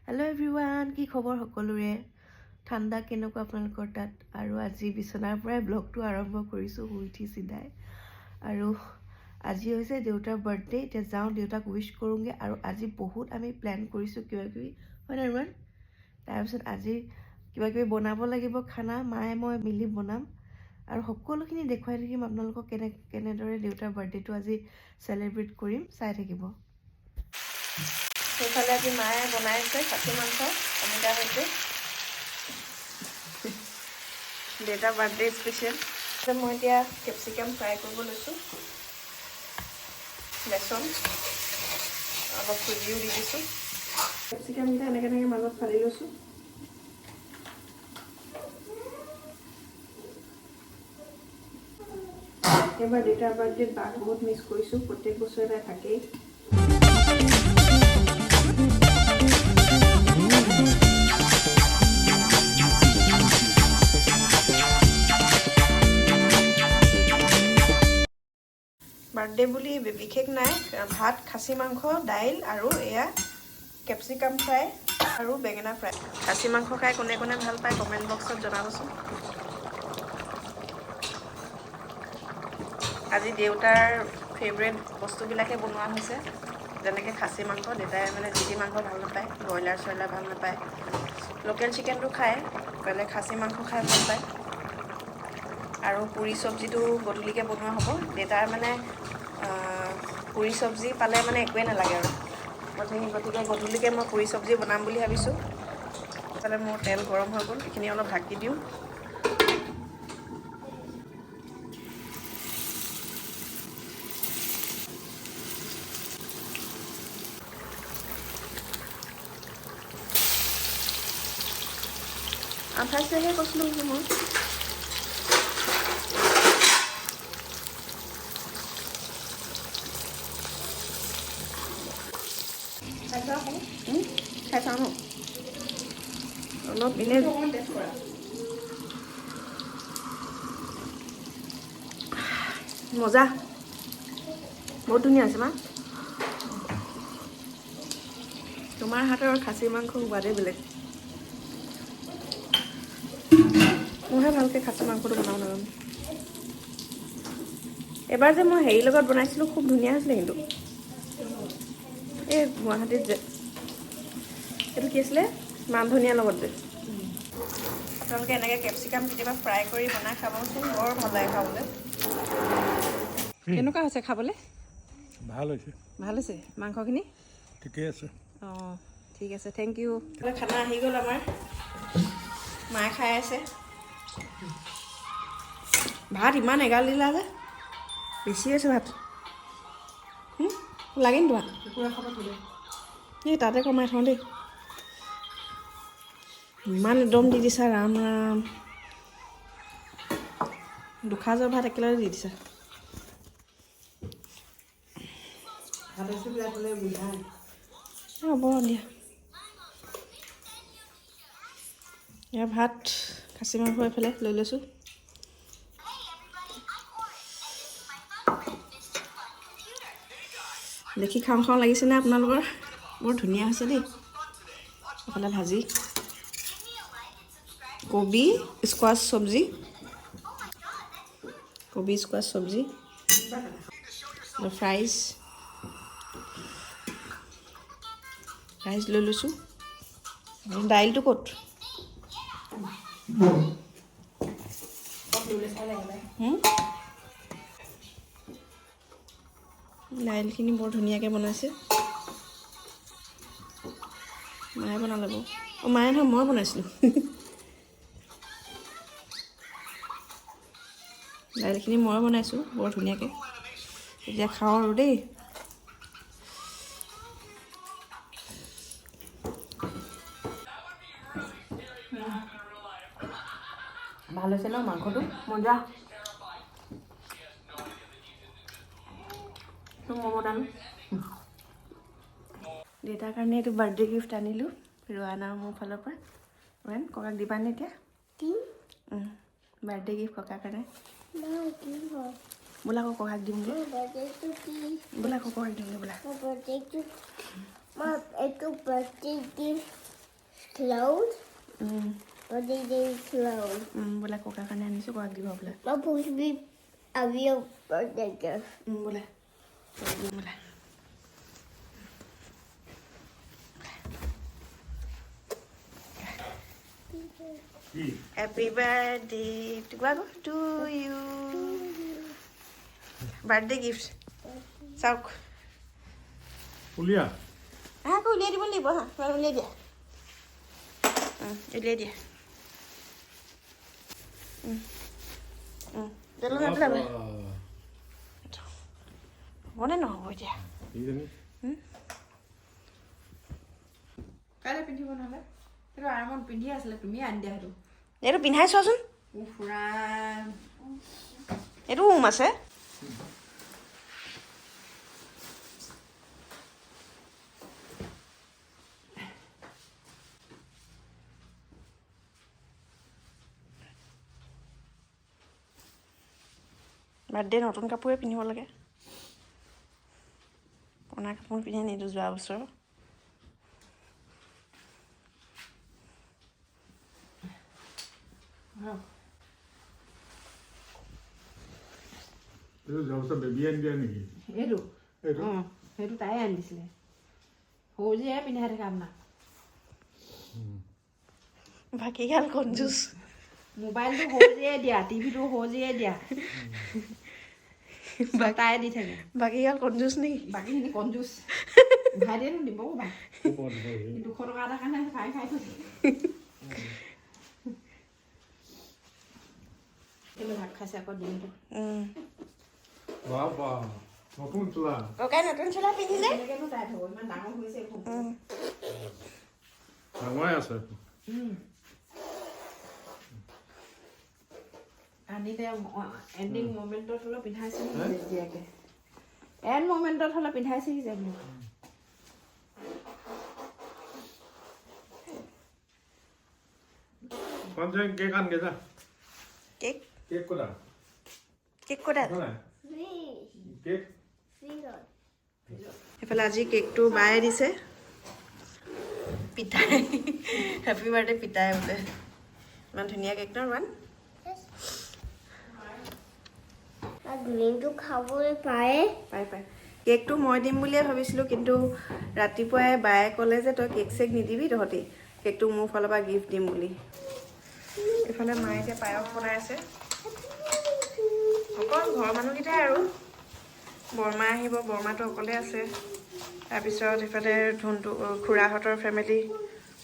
Hello everyone, কি খবৰ সকলোৰে ঠাণ্ডা কেনেকুৱা আপোনালোকৰ তাত আৰু আজি বিছনাৰ পৰাই ব্লগটো আৰম্ভ কৰিছো শুই উঠি সিধাই আৰু আজি হৈছে দেউতাৰ বাৰ্থডে এতিয়া যাওঁ দেউতাক উইশ কৰোঁগে আৰু আজি বহুত আমি প্ল্যান কৰিছো কিবা কিবি হয় না ৰুৱান তাৰপিছত আজি কিবা কিবি বনাব লাগিব খানা মায়ে মই মিলি বনাম আৰু সকলোখিনি দেখুৱাই থাকিম আপোনালোকক কেনেদৰে দেউতাৰ বাৰ্থডেটো আজি সেলিব্ৰেট কৰিম চাই থাকিব সেইফালে আজি মায়ে বনাইছে খাচী মাংস অমিতা হৈছে দেউতাৰ বাৰ্থডে স্পেচিয়েল মই এতিয়া কেপচিকাম ফ্ৰাই কৰিব লৈছোঁ বেচন অলপ চুজিও দি দিছোঁ কেপচিকামকেইটা এনেকৈ মাজত ফালি লৈছোঁ এবাৰ দেউতাৰ বাৰ্থডেত বাক বহুত মিছ কৰিছোঁ প্ৰত্যেক বছৰে তাই থাকেই বাৰ্থডে বুলি বিশেষ নাই ভাত খাচী মাংস দাইল আৰু এয়া কেপচিকাম ফ্ৰাই আৰু বেঙেনা ফ্ৰাই খাচী মাংস খাই কোনে কোনে ভাল পায় কমেণ্ট বক্সত জনাবচোন আজি দেউতাৰ ফেভৰেট বস্তুবিলাকে বনোৱা হৈছে যেনেকৈ খাচী মাংস দেউতাই মানে যি মাংস ভাল নাপায় ব্ৰইলাৰ চইলাৰ ভাল নাপায় লোকেল চিকেনটো খায় বেলেগ খাচী মাংস খাই ভাল পায় আৰু পুৰি চব্জিটো গধূলিকৈ বনোৱা হ'ব দেউতাৰ মানে পুৰি চব্জি পালে মানে একোৱেই নালাগে আৰু গতিকে গধূলিকৈ মই পুৰি চব্জি বনাম বুলি ভাবিছোঁ তাতে মোৰ তেল গৰম হৈ গ'ল এইখিনি অলপ ঢাকি দিওঁ আঠাইছেহে কৈছিলোঁ মই খাই চাওঁ ন অলপ এনে মজা বহুত ধুনীয়া আছে মা তোমাৰ হাতৰ খাচী মাংস সোৱাদেই বেলেগ মইহে ভালকৈ খাচী মাংসটো বনাব নাজানো এবাৰ যে মই হেৰিৰ লগত বনাইছিলোঁ খুব ধুনীয়া হৈছিলে কিন্তু এই গুৱাহাটীত যে এইটো কি আছিলে মান ধনিয়াৰ লগত যে আপোনালোকে এনেকৈ কেপচিকাম কেতিয়াবা ফ্ৰাই কৰি বনাই খাবচোন বৰ ভাল লাগে খাবলৈ কেনেকুৱা হৈছে খাবলৈ ভাল হৈছে মাংসখিনি ঠিকেই আছে অঁ ঠিক আছে থেংক ইউ খানা আহি গ'ল আমাৰ মায়ে খাই আছে ভাত ইমান এগাল দিলা যে বেছি আছে ভাত লাগে নি তোমাক এই তাতে কমাই থওঁ দেই ইমান একদম দি দিছা ৰাম ৰাম দুসাঁজৰ ভাত একেলগে দি দিছা হ'ব দিয়া ইয়াৰ ভাত খাচী মাংস এইফালে লৈ লৈছোঁ দেখি খাওঁ খাওঁ লাগিছেনে আপোনালোকৰ বৰ ধুনীয়া হৈছে দেই এইফালে ভাজি কবি স্কোৱাছ চব্জি ফ্ৰাইজ লৈ লৈছোঁ দাইলটো ক'ত দাইলখিনি বৰ ধুনীয়াকৈ বনাইছে মায়ে বনালে বাৰু অঁ মায়ে নহয় মই বনাইছিলোঁ দাইলখিনি মই বনাইছোঁ বৰ ধুনীয়াকৈ এতিয়া খাওঁ আৰু দেই ভাল হৈছে ন মাংসটো মজা দেউতাৰ কাৰণে এইটো বাৰ্থডে গিফ্ট আনিলোঁ ৰোৱান আৰু মোৰ ফালৰ পৰা ৰোৱান ককাক দিবানে এতিয়া বাৰ্থডে গিফ্ট ককাৰ কাৰণে बोला को हाथ दूंगे बोला को हाथ दूंगे बोला birthday gift clothes. What did they clothes? বোলে ককাৰ কাৰণে আনিছোঁ ককাক দিব বোলে What supposed to be a real birthday gift? বোলে বোলে Happy birthday to you. Birthday gift. Sauk. উলিয়া Aku ulihat di mana ibu? Kalau ulihat dia. Ulihat dia. Jalan apa lagi? Mana nak dia? কাইলৈ পিন্ধিব নহ'লে সেইটো আৰামত পিন্ধি আছিলে তুমি আনি দিয়া সেইটো এইটো পিন্ধাই চোৱাচোন উফৰাম এইটো উম আছে বাৰ্থডে নতুন কাপোৰে পিন্ধিব লাগে পুৰণা কাপোৰ পিন্ধি নিদিওঁ যোৱা বছৰ এইটো যোৱা বছৰ বেবী আনি দিয়া নেকি এইটো এইটো অঁ সেইটো তাই আনি দিছিলে সৰুজীয়ে পিন্ধাই থাকে আপোনাক বাকীগাল কঞ্জুচ মোবাইলটো সৰুজীয়ে দিয়া টিভিটো সৰুজীয়ে দিয়া তাই দি থাকে বাকীগাল কঞ্জুচ নেকি বাকীখিনি কঞ্জুচ ভাইটিয়েতো দিবও পাই 200 টকা এটাৰ কাৰণে খাই খাই থৈছে কেলৈ ভাত খাইছে আকৌ দিনটো বাহ বাহ নতুন চোলা ককাই নতুন চোলা পিন্ধিলে এনেকৈনো তাই থ'ব ইমান ডাঙৰ হৈছে ডাঙৰে আছে আনিতে এণ্ডিং মমেণ্টত হ'লেও পিন্ধাইছে জীয়াকে এণ্ড মমেণ্টত হ'লেও পিন্ধাইছেহি যে মোক কনচেন কেক আনগে যা cake cake Coda cake Coda cake এইফালে আজি কেকটো বায়ে দিছে পিতাই হেপী বাৰ্থডে পিতাই বোলে ইমান ধুনীয়া কেক ন ইমান গ্ৰীণটো খাবলৈ পায় পাই পাই কেকটো মই দিম বুলিয়ে ভাবিছিলোঁ কিন্তু ৰাতিপুৱাই বায়ে ক'লে যে তই কেক চেক নিদিবি তহঁতি কেকটো মোৰ ফালৰ পৰা গিফ্ট দিম বুলি এইফালে মায়ে এতিয়া পায়স বনাই আছে অকল ঘৰৰ মানুহকেইটাই আৰু বৰমা আহিব বৰমাটো অকলে আছে তাৰপিছত এইফালে ধুনটো খুৰাহঁতৰ ফেমিলি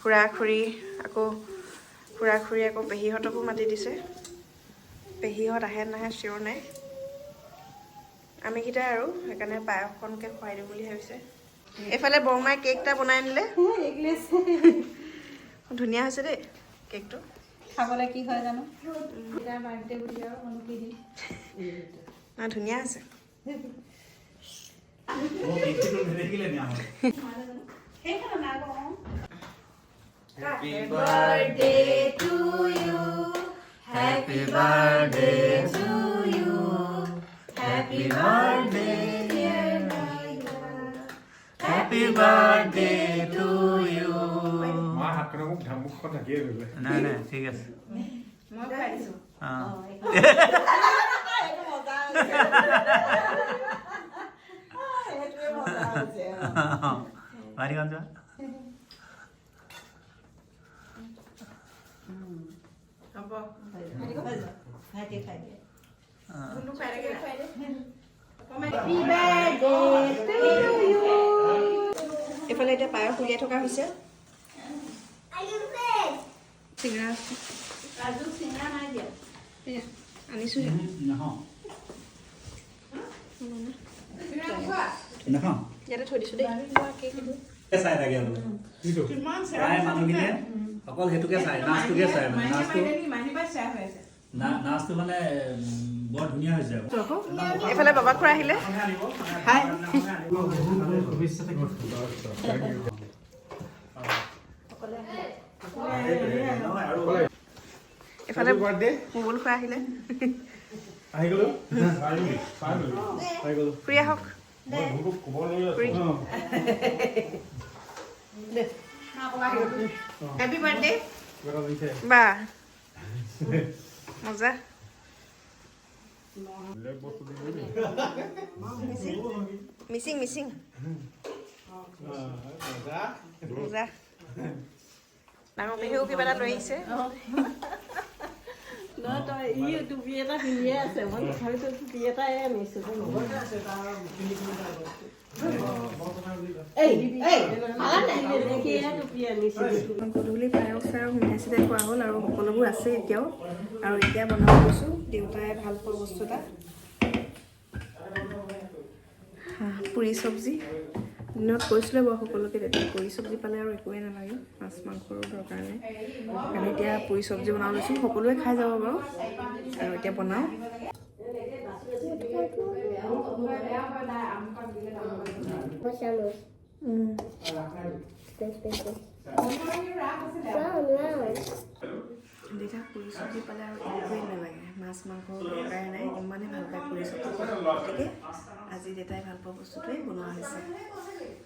খুৰা খুৰী আকৌ পেহীহঁতকো মাতি দিছে পেহীহঁত আহে নাহে চিয়ৰ নাই আমিকেইটাই আৰু সেইকাৰণে পায়সকণকে খুৱাই দিম বুলি ভাবিছে এইফালে বৰমাই কেক এটা বনাই আনিলে ধুনীয়া হৈছে দেই কেকটো খাবলৈ কি হয় জানো তাৰ বাৰ্থডে বুলি আৰু মানুহ কি দিম ধুনীয়া আছে Happy birthday to you. Happy birthday to you. Happy birthday, dear Naila. Happy birthday to you. মা হাতখনে মোক ধামুকখন ঢাকিয়ে দিলে নাই নাই ঠিক আছে মই খাইছো বাড়িগঞ্জ হ'ব এইফালে এতিয়া পায়স উলিয়াই থকা হৈছে চিঙৰা আনিছোহে ইয়াতে থৈ দিছোঁ দেই চাই থাকে প্ৰায় মানুহখিনিয়ে অকল সেইটোকে চাই নাচটোকে চাই মানে নাচটো মানে বৰ ধুনীয়া হৈছে এইফালে বাবা খুৰা আহিলে হাই এইফালে মুবুল খুৰা আহিলে আহি গ'লো ফুৰি আহক হেপী বাৰ্থডে Berapa bisa? বা মজা Lihat bos dulu nih. Mising Mising মজা ডাঙৰ পেহীও কিবা এটা লৈ আহিছে নহয় তই ই টুপি এটা পিন্ধিয়ে আছে মই ভাবিছোঁ টুপি এটাই আনিছোঁ দেখিয়ে টুপি আনিছোঁ গধূলি পায়স চায়স মিঠাই চিঠাই খোৱা হ'ল আৰু সকলোবোৰ আছে এতিয়াও আৰু এতিয়া বনাব গৈছোঁ দেউতাই ভাল পোৱা বস্তু এটা পুৰি চব্জি দিনত কৈছিলে বাৰু সকলোকে তেতিয়া পুৰি চব্জি পালে আৰু একোৱেই নালাগে মাছ মাংসৰো দৰকাৰ নাই সেইকাৰণে এতিয়া পুৰি চব্জি বনাব লৈছোঁ সকলোৱে খাই যাব বাৰু আৰু এতিয়া বনাওঁ দেউতাক পুৰি চব্জি পালে আৰু একোৱেই নালাগে মাছ মাংস দৰকাৰে নাই ইমানেই ভাল পায় পুৰি চব্জি গতিকে আজি দেউতাই ভাল পোৱা বস্তুটোৱেই বনোৱা হৈছে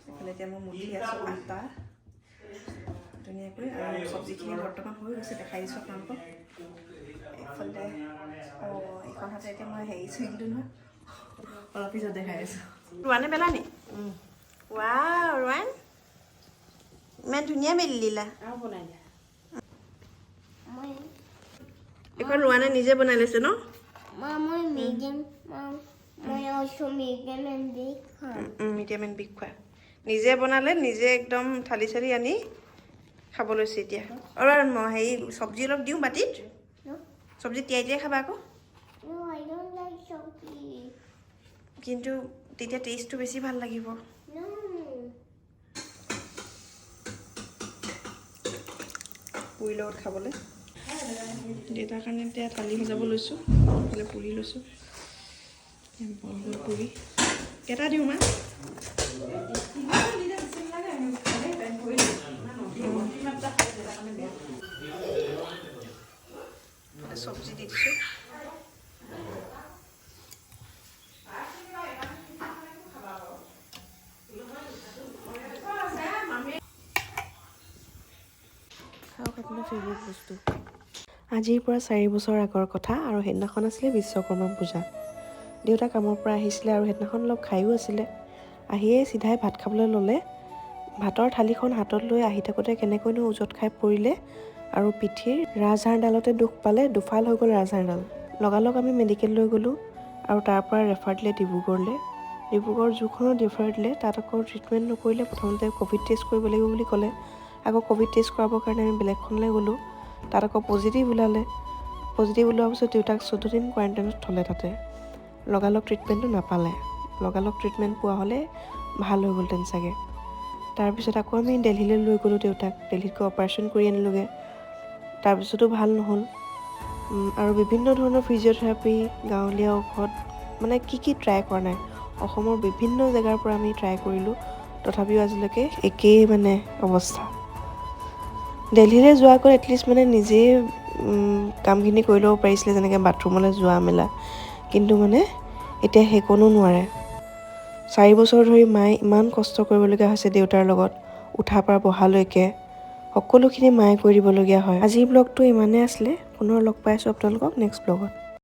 এইফালে এতিয়া মই মুঠি আছোঁ আটা ধুনীয়াকৈ আৰু চব্জিখিনি বৰ্তমান হৈ গৈছে দেখাই দিছোঁ আপোনালোকক এইফালে এইখন হাতে এতিয়া মই হেৰি চুই দিলোঁ নহয় অলপ পিছত দেখাই আছোঁ ৰোৱানে বেলা নি ৱাও ৰোৱান ইমান ধুনীয়া মেলি দিলা আৰু বনাই দিয়া এইখন ৰোৱানে নিজে বনাই লৈছে ন Mama making মই also making and bake medium and big খোৱা নিজে বনালে নিজে একদম থালি চালি আনি খাব লৈছে এতিয়া আৰু হেৰি চব্জি অলপ দিওঁ বাতিত No? চব্জি তিয়াই তিয়াই খাবা আকৌ No, I don't like chocolate. কিন্তু তেতিয়া টেষ্টটো বেছি ভাল লাগিব No. পুৰি লগত খাবলৈ দেউতাৰ কাৰণে এতিয়া থালি সজাব লৈছোঁ এইফালে পুৰি লৈছোঁ বলবোৰ পুৰি কেইটা দিওঁ মা চব্জি দি দিছোঁ আপোনাৰ ফেভৰেট বস্তু আজিৰ পৰা 4 বছৰ আগৰ কথা আৰু সেইদিনাখন আছিলে বিশ্বকৰ্মা পূজা দেউতা কামৰ পৰা আহিছিলে আৰু সেইদিনাখন অলপ খায়ো আছিলে আহিয়ে চিধাই ভাত খাবলৈ ল'লে ভাতৰ থালিখন হাতত লৈ আহি থাকোঁতে কেনেকৈনো উজত খাই পৰিলে আৰু পিঠিৰ ৰাজহাড়ডালতে দুখ পালে দুফাল হৈ গ'ল ৰাজহাড়ডাল লগালগ আমি মেডিকেল লৈ গ'লোঁ আৰু তাৰ পৰা ৰেফাৰ দিলে ডিব্ৰুগড় যিখনত ৰেফাৰ দিলে তাত আকৌ ট্ৰিটমেণ্ট নকৰিলে প্ৰথমতে ক'ভিড টেষ্ট কৰিব লাগিব বুলি ক'লে আকৌ ক'ভিড টেষ্ট কৰাবৰ কাৰণে আমি বেলেগখনলৈ গ'লোঁ তাত আকৌ পজিটিভ ওলালে পজিটিভ ওলোৱাৰ পিছত দেউতাক 14 দিন কোৱাৰেণ্টাইনত থ'লে তাতে লগালগ ট্ৰিটমেণ্টটো নাপালে লগালগ ট্ৰিটমেণ্ট পোৱা হ'লে ভাল হৈ গ'লহেঁতেন চাগে তাৰপিছত আকৌ আমি দিল্লীলৈ লৈ গ'লোঁ দেউতাক দিল্লীত গৈ অপাৰেশ্যন কৰি আনিলোগৈ তাৰপিছতো ভাল নহ'ল আৰু বিভিন্ন ধৰণৰ ফিজিঅ'থেৰাপি গাঁৱলীয়া ঔষধ মানে কি ট্ৰাই কৰা নাই অসমৰ বিভিন্ন জেগাৰ পৰা আমি ট্ৰাই কৰিলোঁ তথাপিও আজিলৈকে একেই মানে অৱস্থা দিল্লীলৈ যোৱাৰ আগত এটলিষ্ট মানে নিজেই কামখিনি কৰি ল'ব পাৰিছিলে যেনেকৈ বাথৰুমলৈ যোৱা মেলা কিন্তু মানে এতিয়া সেইকণো নোৱাৰে 4 বছৰ ধৰি মায়ে ইমান কষ্ট কৰিবলগীয়া হৈছে দেউতাৰ লগত উঠাৰ পৰা বহালৈকে সকলোখিনি মায়ে কৰি দিবলগীয়া হয় আজিৰ ব্লগটো ইমানেই আছিলে পুনৰ লগ পাইছোঁ আপোনালোকক নেক্সট ব্লগত